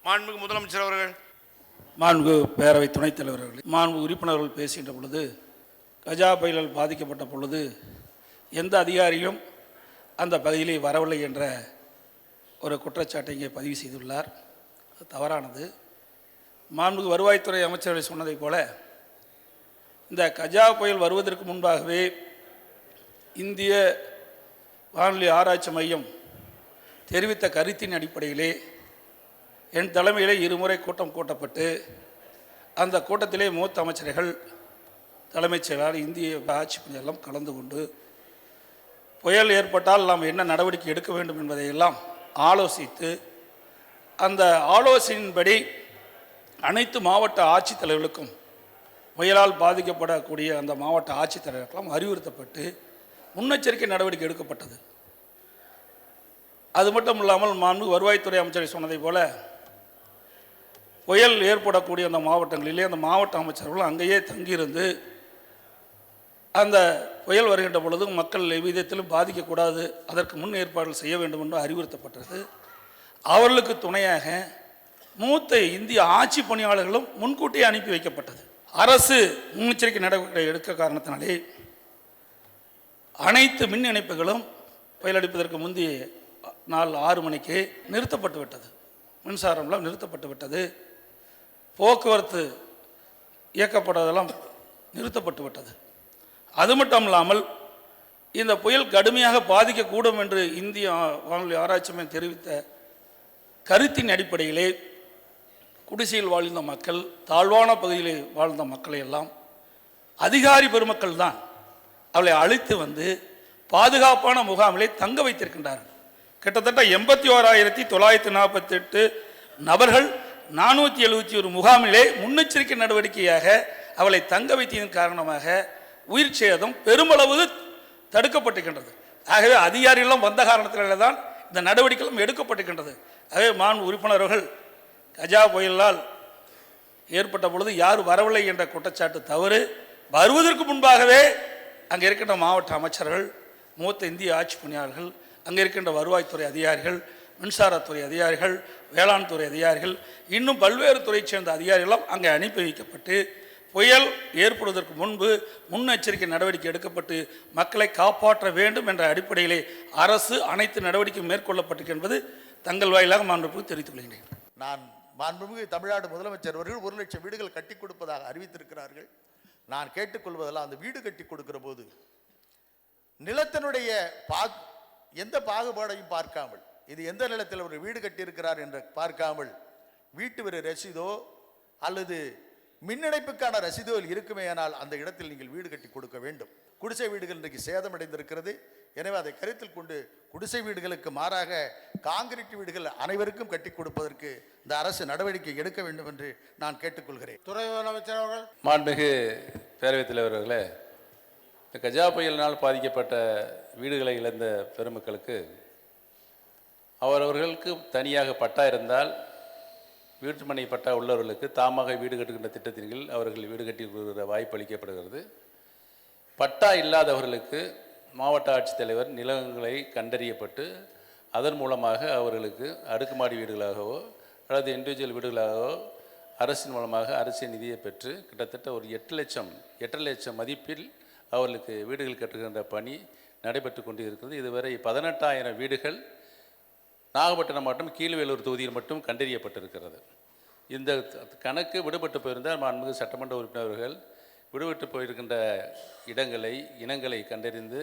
மாண்புமிகு முதலமைச்சர் அவர்கள். மாண்புமிகு பேரவை துணைத் தலைவர் அவர்கள், மாண்புமிகு உறுப்பினர்கள் பேசுகின்ற பொழுது கஜா புயலால் பாதிக்கப்பட்ட பொழுது எந்த அதிகாரியும் அந்த பகுதியிலே வரவில்லை என்ற ஒரு குற்றச்சாட்டை இங்கே பதிவு செய்துள்ளார். அது தவறானது. மாண்புமிகு வருவாய்த்துறை அமைச்சர்கள் சொன்னதைப் போல இந்த கஜா புயல் வருவதற்கு முன்பாகவே இந்திய வானிலை ஆராய்ச்சி மையம் தெரிவித்த கருத்தின் அடிப்படையிலே என் தலைமையிலே இருமுறை கூட்டம் கூட்டப்பட்டு அந்த கூட்டத்திலே மூத்த அமைச்சர்கள், தலைமைச் செயலாளர், இந்திய ஆட்சி எல்லாம் கலந்து கொண்டு புயல் ஏற்பட்டால் நாம் என்ன நடவடிக்கை எடுக்க வேண்டும் என்பதையெல்லாம் ஆலோசித்து அந்த ஆலோசனையின்படி அனைத்து மாவட்ட ஆட்சித்தலைவர்களுக்கும் புயலால் பாதிக்கப்படக்கூடிய அந்த மாவட்ட ஆட்சித்தலைவர்களும் அறிவுறுத்தப்பட்டு முன்னெச்சரிக்கை நடவடிக்கை எடுக்கப்பட்டது. அது மட்டும் இல்லாமல் மாண்புமிகு வருவாய்த்துறை அமைச்சரை சொன்னதை போல புயல் ஏற்படக்கூடிய அந்த மாவட்டங்களிலே அந்த மாவட்ட அமைச்சர்கள் அங்கேயே தங்கியிருந்து அந்த புயல் வருகின்ற பொழுது மக்கள் எவ்விதத்திலும் பாதிக்கக்கூடாது, அதற்கு முன் ஏற்பாடுகள் செய்ய வேண்டும் என்று அறிவுறுத்தப்பட்டது. அவர்களுக்கு துணையாக மூத்த இந்திய ஆட்சி பணியாளர்களும் முன்கூட்டியே அனுப்பி வைக்கப்பட்டது. அரசு முன்னெச்சரிக்கை நடவடிக்கை எடுக்க காரணத்தினாலே அனைத்து மின் இணைப்புகளும் புயல் அடிப்பதற்கு முந்தைய நாள் 6 மணிக்கு நிறுத்தப்பட்டு விட்டது. மின்சாரம்லாம் நிறுத்தப்பட்டு விட்டது. போக்குவரத்து இயக்கப்படுவதெல்லாம் நிறுத்தப்பட்டு விட்டது. அது மட்டும் இல்லாமல் இந்த புயல் கடுமையாக பாதிக்கக்கூடும் என்று இந்திய வானிலை ஆராய்ச்சி மையம் தெரிவித்த கருத்தின் அடிப்படையிலே குடிசையில் வாழ்ந்த மக்கள், தாழ்வான பகுதியில் வாழ்ந்த மக்களை எல்லாம் அதிகாரி பெருமக்கள் தான் அவளை அழைத்து வந்து பாதுகாப்பான முகாமிலே தங்க வைத்திருக்கின்றார்கள். கிட்டத்தட்ட 81,948 நபர்கள் 471 முகாமிலே முன்னெச்சரிக்கை நடவடிக்கையாக அவளை தங்க வைத்ததன் காரணமாக உயிர் சேதம் பெருமளவு தடுக்கப்பட்டிருக்கின்றது. ஆகவே அதிகாரிகளும் வந்த காரணத்தினால தான் இந்த நடவடிக்கைகளும் எடுக்கப்பட்டிருக்கின்றது. ஆகவே மாண்பு உறுப்பினர்கள் கஜா புயலால் ஏற்பட்ட பொழுது யார் வரவில்லை என்ற குற்றச்சாட்டு தவறு. வருவதற்கு முன்பாகவே அங்கே இருக்கின்ற மாவட்ட அமைச்சர்கள், மூத்த இந்திய ஆட்சி பணியாளர்கள், அங்கே இருக்கின்ற வருவாய்த்துறை அதிகாரிகள், மின்சாரத்துறை அதிகாரிகள், வேளாண் துறை அதிகாரிகள், இன்னும் பல்வேறு துறையைச் சேர்ந்த அதிகாரிகளும் அங்கே அனுப்பி வைக்கப்பட்டு புயல் ஏற்படுவதற்கு முன்பு முன்னெச்சரிக்கை நடவடிக்கை எடுக்கப்பட்டு மக்களை காப்பாற்ற வேண்டும் என்ற அடிப்படையிலே அரசு அனைத்து நடவடிக்கை மேற்கொள்ளப்பட்டிருக்கு என்பது தங்கள் வாயிலாக மாண்புமிகு தெரிவித்துக் கொள்கிறேன். நான் மாண்புமிகு தமிழ்நாடு முதலமைச்சர் அவர்கள் 1 லட்சம் வீடுகள் கட்டி கொடுப்பதாக அறிவித்திருக்கிறார்கள். நான் கேட்டுக்கொள்வதெல்லாம் அந்த வீடு கட்டி கொடுக்கிற போது நிலத்தினுடைய எந்த பாகுபாடையும் பார்க்காமல், இது எந்த நிலத்தில் ஒரு வீடு கட்டியிருக்கிறார் என்று பார்க்காமல் வீட்டு வரி ரசீதோ அல்லது மின் இணைப்புக்கான ரசீதோ இருக்குமே, ஆனால் அந்த இடத்தில் நீங்கள் வீடு கட்டி கொடுக்க வேண்டும். குடிசை வீடுகள் இன்றைக்கு சேதமடைந்திருக்கிறது. எனவே அதை கருத்தில் கொண்டு குடிசை வீடுகளுக்கு மாறாக காங்கிரீட் வீடுகள் அனைவருக்கும் கட்டி கொடுப்பதற்கு இந்த அரசு நடவடிக்கை எடுக்க வேண்டும் என்று நான் கேட்டுக்கொள்கிறேன். துறை முதலமைச்சர் அவர்கள். மாண்புமிகு பேரவைத் தலைவர்களே, கஜா புயலினால் பாதிக்கப்பட்ட வீடுகளை இழந்த பெருமக்களுக்கு அவரவர்களுக்கு தனியாக பட்டா இருந்தால் வீட்டுமனை பட்டா உள்ளவர்களுக்கு தாமாக வீடு கட்டுகின்ற திட்டத்தின் கீழ் அவர்கள் வீடு கட்டி கொடுக்கிற வாய்ப்பு அளிக்கப்படுகிறது. பட்டா இல்லாதவர்களுக்கு மாவட்ட ஆட்சித்தலைவர் நிலங்களை கண்டறியப்பட்டு அதன் மூலமாக அவர்களுக்கு அடுக்குமாடி வீடுகளாகவோ அல்லது இண்டிவிஜுவல் வீடுகளாகவோ அரசின் மூலமாக அரசின் நிதியை பெற்று கிட்டத்தட்ட ஒரு 8 லட்சம் மதிப்பில் அவர்களுக்கு வீடுகள் கட்டுகின்ற பணி நடைபெற்று கொண்டு இருக்கிறது. இதுவரை 18,000 வீடுகள் நாகப்பட்டினம் மாவட்டம் கீழ்வேலூர் தொகுதியில் மட்டும் கண்டறியப்பட்டிருக்கிறது. இந்த கணக்கு விடுபட்டு போயிருந்தால் மாண்புமிகு சட்டமன்ற உறுப்பினர்கள் விடுபட்டு போயிருக்கின்ற இனங்களை கண்டறிந்து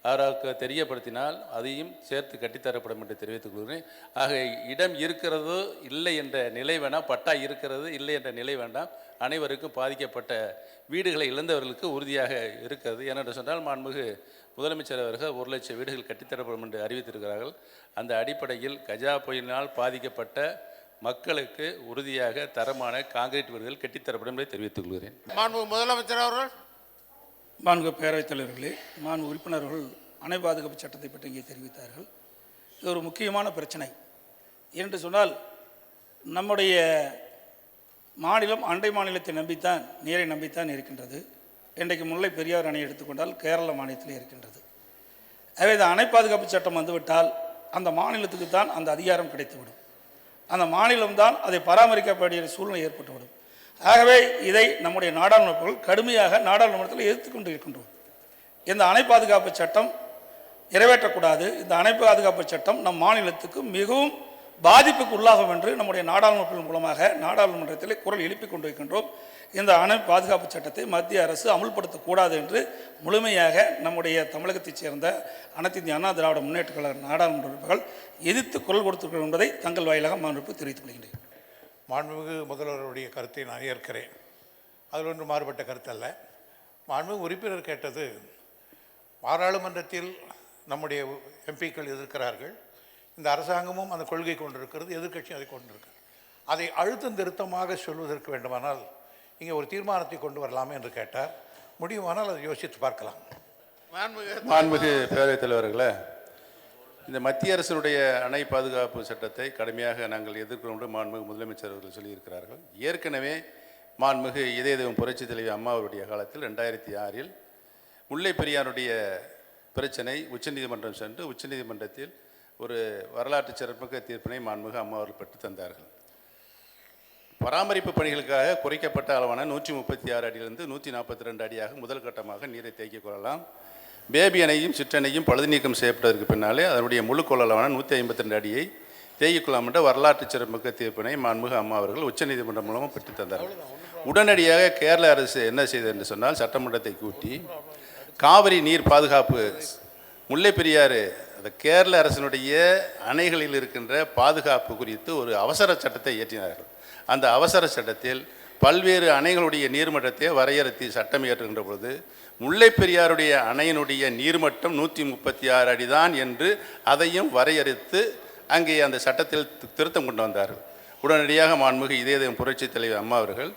அவருக்கு தெரியப்படுத்தினால் அதையும் சேர்த்து கட்டித்தரப்படும் என்று தெரிவித்துக் கொள்கிறேன். ஆக இடம் இருக்கிறதோ இல்லை என்ற நிலை வேண்டாம், பட்டா இருக்கிறது இல்லை என்ற நிலை வேண்டாம். அனைவருக்கும் பாதிக்கப்பட்ட வீடுகளை இழந்தவர்களுக்கு உறுதியாக இருக்கிறது. ஏனென்று சொன்னால் மாண்புமிகு முதலமைச்சர் அவர்கள் 1 லட்சம் வீடுகள் கட்டித்தரப்படும் என்று அறிவித்திருக்கிறார்கள். அந்த அடிப்படையில் கஜா புயலினால் பாதிக்கப்பட்ட மக்களுக்கு உறுதியாக தரமான காங்கிரீட் வீடுகள் கட்டித்தரப்படும் என்பதை தெரிவித்துக் கொள்கிறேன். மாண்புமிகு முதலமைச்சர் அவர்கள். மாண்புமிகு பேரவைத் தலைவர்களே, மாண்புமிகு உறுப்பினர்கள் அணை பாதுகாப்பு சட்டத்தை பற்றி இங்கே தெரிவித்தார்கள். இது ஒரு முக்கியமான பிரச்சனை. என்று சொன்னால் நம்முடைய மாநிலம் அண்டை மாநிலத்தை நம்பித்தான், நீரை நம்பித்தான் இருக்கின்றது. இன்றைக்கு முல்லை பெரியார் அணை எடுத்துக்கொண்டால் கேரள மாநிலத்தில் இருக்கின்றது. எனவே இந்த அணை பாதுகாப்பு சட்டம் வந்துவிட்டால் அந்த மாநிலத்துக்கு தான் அந்த அதிகாரம் கிடைத்துவிடும். அந்த மாநிலம்தான் அதை பராமரிக்க வேண்டிய சூழ்நிலை ஏற்பட்டுவிடும். ஆகவே இதை நம்முடைய நாடாளுமன்றங்கள் கடுமையாக நாடாளுமன்றத்தில் எதிர்த்து கொண்டு இருக்கின்றோம். இந்த அணை பாதுகாப்பு சட்டம் நிறைவேற்றக்கூடாது. இந்த அணை பாதுகாப்பு சட்டம் நம் மாநிலத்துக்கு மிகவும் பாதிப்புக்கு உள்ளாகும் என்று நம்முடைய நாடாளுமன்றத்தின் மூலமாக நாடாளுமன்றத்தில் குரல் எழுப்பிக் கொண்டிருக்கின்றோம். இந்த அணை பாதுகாப்பு சட்டத்தை மத்திய அரசு அமுல்படுத்தக்கூடாது என்று முழுமையாக நம்முடைய தமிழகத்தைச் சேர்ந்த அனைத்து இந்திய அண்ணா திராவிட முன்னேற்ற கழக நாடாளுமன்ற உறுப்பினர்கள் எதிர்த்து குரல் கொடுத்திருக்கிறார்கள் என்பதை தங்கள் வாயிலாக மாண்புக்கு தெரிவித்துக் கொள்கின்றேன். மாண்புமிகு முதல்வருடைய கருத்தை நான் ஏற்கிறேன். அதில் ஒன்று மாறுபட்ட கருத்தல்ல. மாண்புமிகு உறுப்பினர் கேட்டது, பாராளுமன்றத்தில் நம்முடைய எம்பிக்கள் எதிர்க்கிறார்கள், இந்த அரசாங்கமும் அந்த கொள்கை கொண்டிருக்கிறது, எதிர்க்கட்சி அதை கொண்டிருக்கு. அதை அழுத்தம் திருத்தமாக சொல்வதற்கு வேண்டுமானால் இங்கே ஒரு தீர்மானத்தை கொண்டு வரலாமே என்று கேட்டார். முடியுமானால் அதை யோசித்து பார்க்கலாம். மாண்புமிகு பேரவைத் தலைவர்களே, இந்த மத்திய அரசுடைய அணை பாதுகாப்பு சட்டத்தை கடுமையாக நாங்கள் எதிர்க்கிறோம் என்று மாண்புமிகு முதலமைச்சர் அவர்கள் சொல்லியிருக்கிறார்கள். ஏற்கனவே மாண்புமிகு இதய தெய்வம் புரட்சி தலைவி அம்மா அவருடைய காலத்தில் 2006 முல்லை பெரியாருடைய பிரச்சனை உச்சநீதிமன்றம் சென்று உச்சநீதிமன்றத்தில் ஒரு வரலாற்று சிறப்புமிக்க தீர்ப்பினை மாண்புமிகு அம்மா அவர்கள் பெற்று தந்தார்கள். பராமரிப்பு பணிகளுக்காக குறைக்கப்பட்ட அளவான 136 அடியிலிருந்து 142 அடியாக முதல் கட்டமாக நீரை தேக்கிக் கொள்ளலாம். பேபி அணையும் சிற்றணையும் பழுது நீக்கம் செய்யப்பட்டதற்கு பின்னாலே அதனுடைய முழு கொள்ளளவான 152 அடியை தேக்கிக் கொள்ளலாம் என்ற வரலாற்று சிறப்புமிக்க தீர்ப்பினை மாண்புமிகு அம்மா அவர்கள் உச்சநீதிமன்றம் மூலமாக பெற்று தந்தார்கள். உடனடியாக கேரள அரசு என்ன செய்தது என்று சொன்னால், சட்டமன்றத்தை கூட்டி காவிரி நீர் பாதுகாப்பு முல்லை பெரியாறு அந்த கேரள அரசினுடைய அணைகளில் இருக்கின்ற பாதுகாப்பு குறித்து ஒரு அவசர சட்டத்தை இயற்றினார்கள். அந்த அவசர சட்டத்தில் பல்வேறு அணைகளுடைய நீர்மட்டத்தை வரையறுத்து சட்டம் இயற்றுகின்ற பொழுது முல்லை பெரியாருடைய அணையினுடைய நீர்மட்டம் 136 அடிதான் என்று அதையும் வரையறுத்து அங்கே அந்த சட்டத்தில் திருத்தம் கொண்டு வந்தார்கள். உடனடியாக மாண்புமிகு இதய தெய்வம் புரட்சி தலைவர் அம்மா அவர்கள்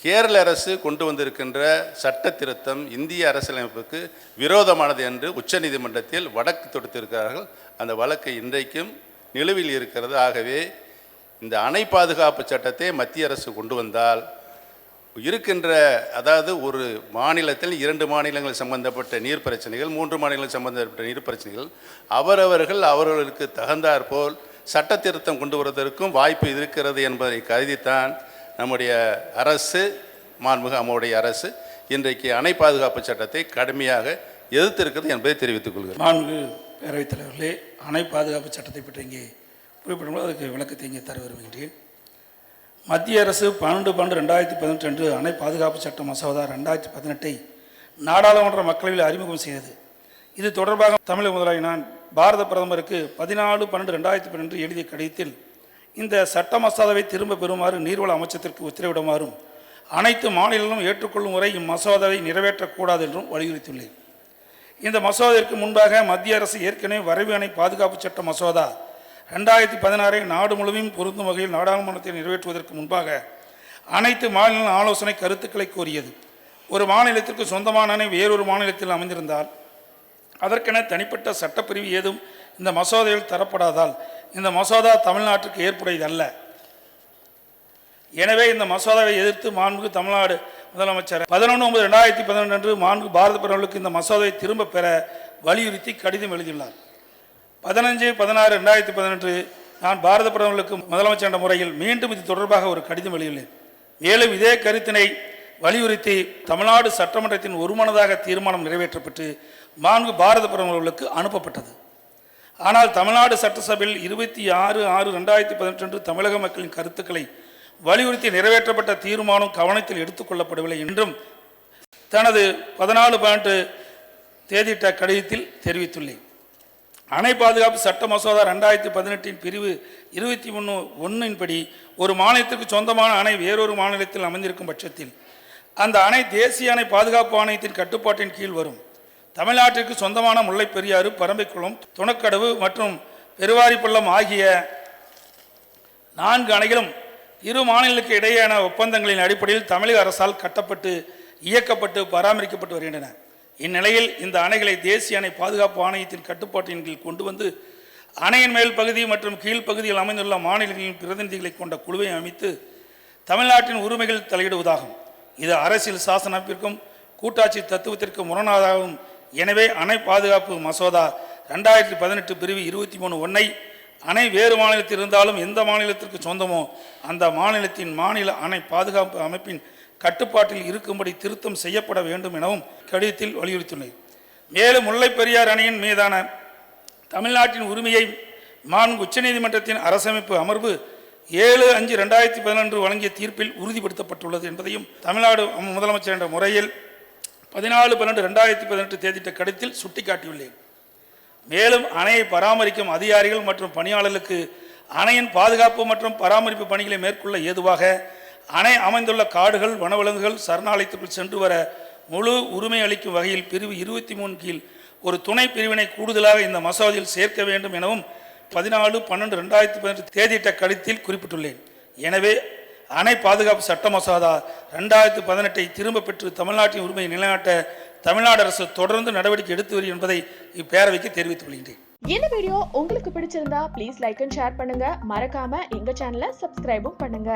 கேரள அரசு கொண்டு வந்திருக்கின்ற சட்ட திருத்தம் இந்திய அரசியலமைப்புக்கு விரோதமானது என்று உச்சநீதிமன்றத்தில் வழக்கு தொடுத்திருக்கிறார்கள். அந்த வழக்கு இன்றைக்கும் நிலுவில் இருக்கிறது. ஆகவே இந்த அணை பாதுகாப்பு சட்டத்தை மத்திய அரசு கொண்டு வந்தால் இருக்கின்ற, அதாவது ஒரு மாநிலத்தில் 2 மாநிலங்கள் சம்பந்தப்பட்ட நீர் பிரச்சனைகள், 3 மாநிலங்கள் சம்பந்தப்பட்ட நீர் பிரச்சனைகள் அவர்களுக்கு தகுந்தாற்போல் சட்ட திருத்தம் கொண்டு வருவதற்கும் வாய்ப்பு இருக்கிறது என்பதை கருதித்தான் நம்முடைய அரசு, மாண்புமிகு அம்மாவுடைய அரசு இன்றைக்கு அணை பாதுகாப்பு சட்டத்தை கடுமையாக எதிர்த்திருக்கிறது என்பதை தெரிவித்துக் கொள்கிறேன். மாண்புமிகு பேரவைத் தலைவர்களே, அணை பாதுகாப்பு சட்டத்தை பற்றி இங்கே குறிப்பிடும்போது அதுக்கு விளக்கத்தை இங்கே தர வருகின்றேன். மத்திய அரசு 12/12/2018 அன்று அணை பாதுகாப்பு சட்ட மசோதா 2018 நாடாளுமன்ற மக்களவையில் அறிமுகம் செய்தது. இது தொடர்பாக தமிழக முதல்வர் நான் பாரத பிரதமருக்கு 14/12/2018 எழுதிய கடிதத்தில் இந்த சட்ட மசோதாவை திரும்ப பெறுமாறு நீர்வள அமைச்சத்திற்கு உத்தரவிடுமாறும் அனைத்து மாநிலங்களும் ஏற்றுக்கொள்ளும் வரை இம்மசோதாவை நிறைவேற்றக்கூடாது என்றும் வலியுறுத்தியுள்ளேன். இந்த மசோதாவிற்கு முன்பாக மத்திய அரசு ஏற்கனவே வரைவு அணை பாதுகாப்பு சட்ட மசோதா 2016 நாடு முழுவதும் பொருந்தும் வகையில் நாடாளுமன்றத்தில் நிறைவேற்றுவதற்கு முன்பாக அனைத்து மாநில ஆலோசனை கருத்துக்களை கோரியது. ஒரு மாநிலத்திற்கு சொந்தமான அணை வேறொரு மாநிலத்தில் அமைந்திருந்தால் அதற்கென தனிப்பட்ட சட்டப்பிரிவு ஏதும் இந்த மசோதாவில் தரப்படாதால் இந்த மசோதா தமிழ்நாட்டுக்கு ஏற்புடையதல்ல. எனவே இந்த மசோதாவை எதிர்த்து மாண்புமிகு தமிழ்நாடு முதலமைச்சர் 11/9/2018 அன்று மாண்புமிகு பாரத பிரதமருக்கு இந்த மசோதாவை திரும்ப பெற வலியுறுத்தி கடிதம் எழுதியுள்ளார். 15/16/2018 நான் பாரத பிரதமருக்கு முதலமைச்சர் என்ற முறையில் மீண்டும் இது தொடர்பாக ஒரு கடிதம் எழுதியுள்ளேன். மேலும் இதே கருத்தினை வலியுறுத்தி தமிழ்நாடு சட்டமன்றத்தின் ஒருமனதாக தீர்மானம் நிறைவேற்றப்பட்டு மாண்புமிகு பாரத பிரதமர்களுக்கு அனுப்பப்பட்டது. ஆனால் தமிழ்நாடு சட்டசபையில் 26/6/2018 அன்று தமிழக மக்களின் கருத்துக்களை வலியுறுத்தி நிறைவேற்றப்பட்ட தீர்மானம் கவனத்தில் எடுத்துக்கொள்ளப்படவில்லை என்றும் தனது 14 தேதியிட்ட கடிதத்தில் தெரிவித்துள்ளேன். அணை பாதுகாப்பு சட்ட மசோதா 2018 பிரிவு 23(1) படி ஒரு மாநிலத்திற்கு சொந்தமான அணை வேறொரு மாநிலத்தில் அமைந்திருக்கும் பட்சத்தில் அந்த அணை தேசிய அணை பாதுகாப்பு ஆணையத்தின் கட்டுப்பாட்டின் கீழ் வரும். தமிழ்நாட்டிற்கு சொந்தமான முல்லை பெரியாறு, பரம்பிக்குளம், துணக்கடவு மற்றும் பெருவாரிப்பள்ளம் ஆகிய 4 அணைகளும் இரு மாநிலங்களுக்கு இடையேயான ஒப்பந்தங்களின் அடிப்படையில் தமிழக அரசால் கட்டப்பட்டு இயக்கப்பட்டு பராமரிக்கப்பட்டு வருகின்றன. இந்நிலையில் இந்த அணைகளை தேசிய அணை பாதுகாப்பு ஆணையத்தின் கட்டுப்பாட்டின் கீழ் கொண்டு வந்து அணையின் மேல் பகுதி மற்றும் கீழ்ப்பகுதியில் அமைந்துள்ள மாநிலங்களின் பிரதிநிதிகளை கொண்ட குழுவை அமைத்து தமிழ்நாட்டின் உரிமைகள் தலையிடுவதாகும். இது அரசியல் சாசனத்திற்கும் கூட்டாட்சி தத்துவத்திற்கு முரணாதாகும். எனவே அணை பாதுகாப்பு மசோதா 2018 பிரிவு 23(1) அணை வேறு மாநிலத்தில் இருந்தாலும் எந்த மாநிலத்திற்கு சொந்தமோ அந்த மாநிலத்தின் மாநில அணை பாதுகாப்பு அமைப்பின் கட்டுப்பாட்டில் இருக்கும்படி திருத்தம் செய்யப்பட வேண்டும் எனவும் கடிதத்தில் வலியுறுத்தியுள்ளது. மேலும் முல்லைப் பெரியாறு அணையின் மீதான தமிழ்நாட்டின் உரிமையை மாண்பு உச்சநீதிமன்றத்தின் அரசமைப்பு அமர்வு 7/5/2011 வழங்கிய தீர்ப்பில் உறுதிப்படுத்தப்பட்டுள்ளது என்பதையும் தமிழ்நாடு முதலமைச்சர் என்ற முறையில் 14/12/2018 தேதியிட்ட கடிதத்தில் சுட்டிக்காட்டியுள்ளேன். மேலும் அணையை பராமரிக்கும் அதிகாரிகள் மற்றும் பணியாளர்களுக்கு அணையின் பாதுகாப்பு மற்றும் பராமரிப்பு பணிகளை மேற்கொள்ள ஏதுவாக அணை அமைந்துள்ள காடுகள் வனவிலங்குகள் சரணாலயத்திற்குள் சென்று வர முழு உரிமை அளிக்கும் வகையில் பிரிவு 23 கீழ் ஒரு துணை பிரிவினை கூடுதலாக இந்த மசோதாவில் சேர்க்க வேண்டும் எனவும் 14/12/2018 தேதியிட்ட கடிதத்தில் குறிப்பிட்டுள்ளேன். எனவே அணை பாதுகாப்பு சட்ட மசோதா 2018 திரும்ப பெற்று தமிழ்நாட்டின் உரிமையை நிலைநாட்ட தமிழ்நாடு அரசு தொடர்ந்து நடவடிக்கை எடுத்து வரும் என்பதை இப்பேரவைக்கு தெரிவித்துக் கொள்கின்றேன். இந்த வீடியோ உங்களுக்கு பிடிச்சிருந்தா ப்ளீஸ் லைக் அண்ட் ஷேர் பண்ணுங்க. மறக்காம எங்க சேனலை சப்ஸ்கிரைபும் பண்ணுங்க.